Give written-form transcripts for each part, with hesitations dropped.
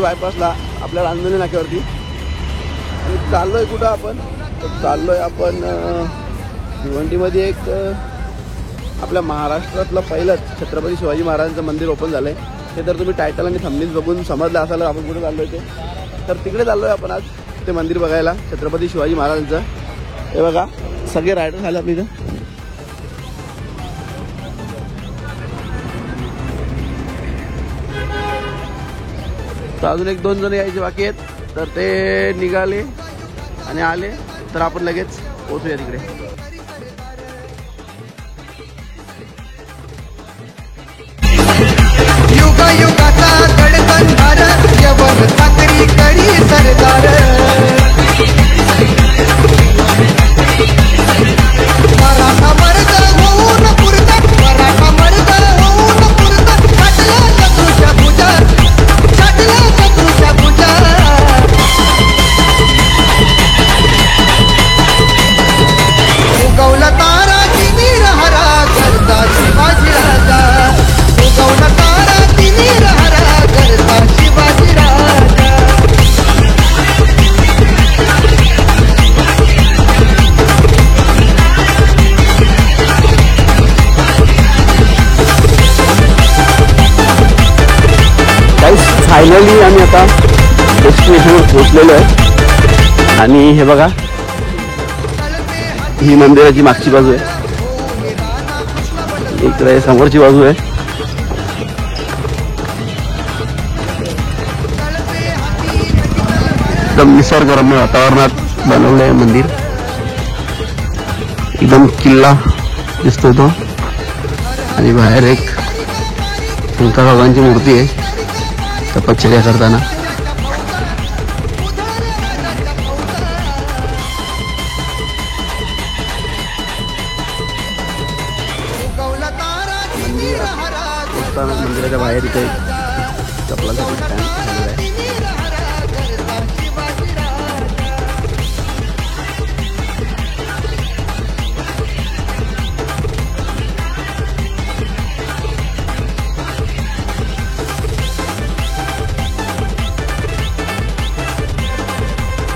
बायपासला आपल्या रांजणी नाक्यावरती आणि चाललोय कुठं आपण तर चाललोय आपण भिवंडीमध्ये एक आपल्या महाराष्ट्रातलं पहिलंच छत्रपती शिवाजी महाराजांचं मंदिर ओपन झालंय। ते तर तुम्ही टायटल आणि थंबनेल बघून समजलं असाल आपण कुठे चाललोय ते। तर तिकडे चाललोय आपण आज ते मंदिर बघायला छत्रपती शिवाजी महाराजांचं। हे बघा सगळे रायडर झाले आपल्या इथं। तर अजून एक दोन जण यायचे बाकी आहेत तर ते निघाले आणि आले तर आपण लगेच पोहोचूया तिकडे। युगाचा गडबंधार यवन ठाकरी करी सरदार मराठा मर्द होऊन पुरत मराठा मर्द होऊन पुरत छाटला शत्रूच्या भुजा छाटला शत्रूच्या भुजा उगवला तारा तिमीर हरा करता शिवाजी राजा उगवला तारा तिमीर हरा करता शिवाजी राजा। फायनली आम्ही आता डेस्टिनेशनवर पोहोचलेलो आहे आणि हे बघा ही मंदिराची मागची बाजू आहे, इकडे समोरची बाजू आहे। एकदम निसर्गरम्य वातावरणात बनवलंय मंदिर, एकदम किल्ला दिसतो तो आणि बाहेर एक तुळजाभवानीची मूर्ती आहे तपश्चर्या करताना। मंदिराच्या बाहेर इथे चपलाचा स्टँड झालेला आहे।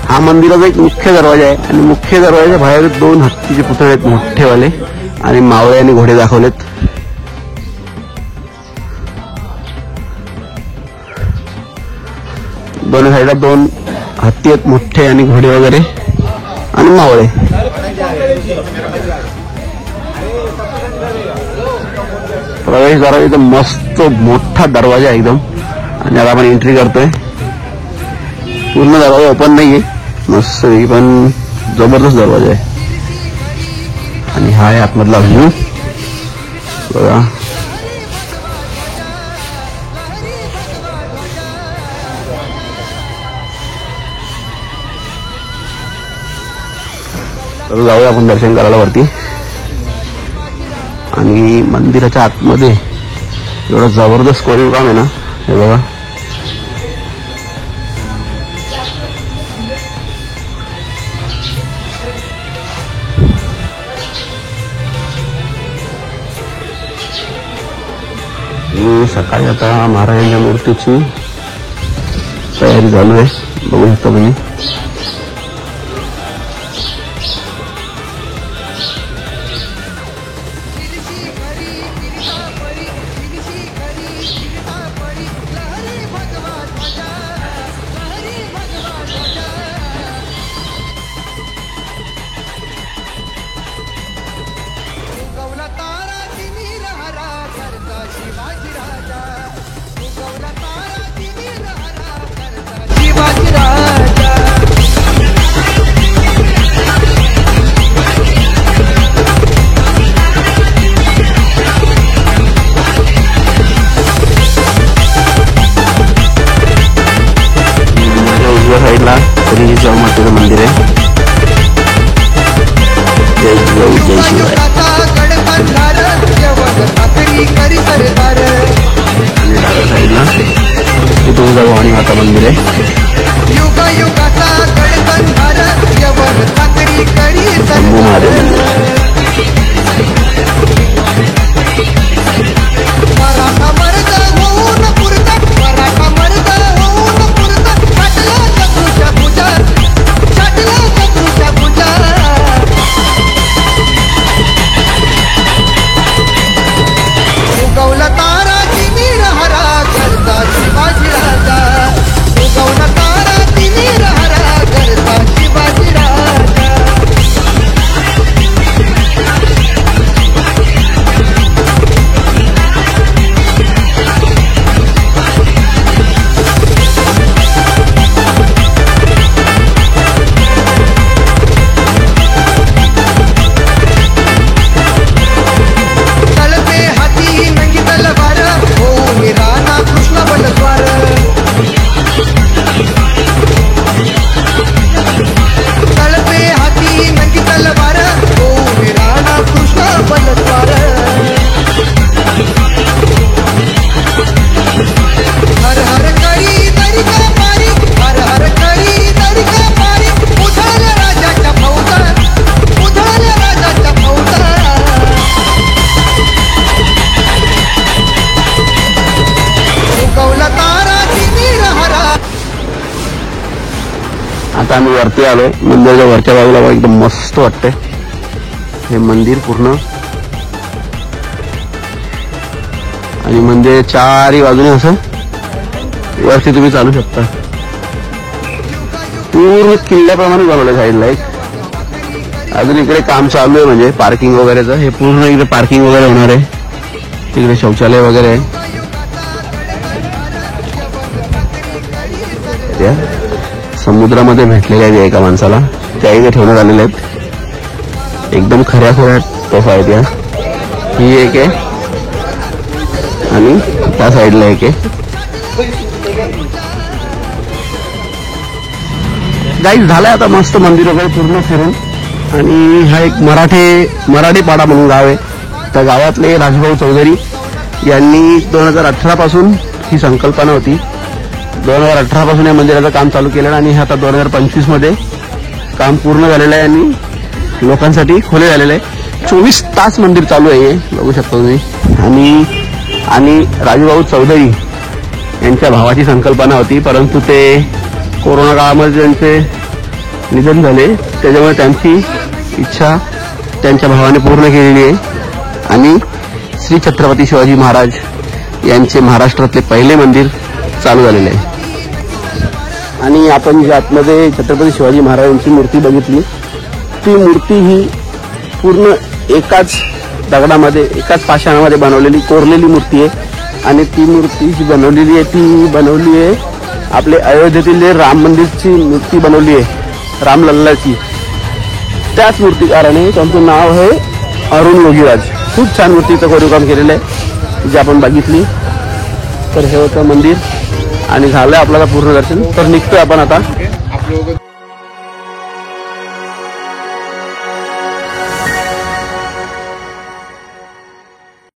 हा मंदिराचा एक मुख्य दरवाजा आहे आणि मुख्य दरवाजाच्या बाहेर दोन हत्तीचे पुतळे आहेत मोठेवाले आणि मावळे आणि घोडे दाखवलेत। दोन्ही साईडला दोन हत्ती आहेत मोठे आणि घोडे वगैरे आणि मावळे। प्रवेशद्वार एकदम मस्त मोठा दरवाजा एकदम आणि आता आपण एंट्री करतोय। पूर्ण दरवाजा ओपन नाहीये मस्त पण जबरदस्त दरवाजा आहे आणि हा आहे आतमधला व्ह्यू बघा। तर जाऊया आपण दर्शन करायला वरती आणि मंदिराच्या आतमध्ये एवढं जबरदस्त कोरीव काम आहे ना हे बघा। सकाळी आता महाराजांच्या मूर्तीची तयारी चालू आहे बघू शकता तुम्ही। साईडला श्रीजीच्या मातेचं मंदिर आहे। जय जय जय शिवाय। आणि डाव्या साईडला तुळजाभवानी माता मंदिर आहे। शंभू महादेव मंदिर। मराठा मर्द होऊन पुरत मराठा मर्द होऊन आता आम्ही वरती आलोय. मंदिराच्या वरच्या बाजूला बघा, एकदम मस्त वाटतंय हे मंदिर पूर्ण. आणि मंदिर चारही बाजूने असं वरती तुम्ही चालू शकता. पूर्ण किल्ल्याप्रमाणे बनवलं साईडला एक. अजून इकडे काम चालू आहे म्हणजे पार्किंग वगैरेचं. हे पूर्ण इकडे पार्किंग वगैरे होणार आहे. तिकडे शौचालय वगैरे आहे. त्या समुद्रामध्ये भेटलेल्या आहेत एका माणसाला, त्या इथे ठेवण्यात आलेल्या आहेत. एकदम खऱ्या तोफा आहेत या. ही एक आहे आणि त्या साईडला एक आहे. गाईज झालंय आता मस्त मंदिर वगैरे पूर्ण फिरून. आणि हा एक मराठी पाडा म्हणून गाव आहे. त्या गावातले राजभाऊ चौधरी यांनी 2018 पासून ही संकल्पना होती. 2018 पासून या मंदिराचं काम चालू केलं आणि आता 2025 मध्ये काम पूर्ण झालेलं आहे आणि लोकांसाठी खुले झालेलं आहे. 24 तास मंदिर चालू आहे, बघू शकता तुम्ही. आणि राजभाऊ चौधरी यांच्या भावाची संकल्पना होती, परंतु ते कोरोना काळामध्ये त्यांचे निधन झाले. त्याच्यामुळे त्यांची इच्छा त्यांच्या भावाने पूर्ण केलेली आहे. आणि श्री छत्रपती शिवाजी महाराज यांचे महाराष्ट्रातले पहिले मंदिर चालू झालेले आहे. आणि आपण जे आतमध्ये छत्रपती शिवाजी महाराजांची मूर्ती बघितली, ती मूर्ती ही पूर्ण एकाच दगडामध्ये, एकाच पाषाणामध्ये बनवलेली कोरलेली मूर्ती आहे. आणि ती मूर्ती जी बनवलेली आहे ती बनवली आहे आपले अयोध्येतील राम मंदिरची मूर्ती बनवली आहे, रामलल्लाची. त्याच मूर्तिकाराने, त्यांचं नाव आहे अरुण योगीराज. खूप छान मूर्तीचं कोरीवकाम केलेलं आहे जे आपण बघितली. तर हे होतं मंदिर आणि झालं आपल्याला पूर्ण दर्शन. तर निघतोय आपण आता.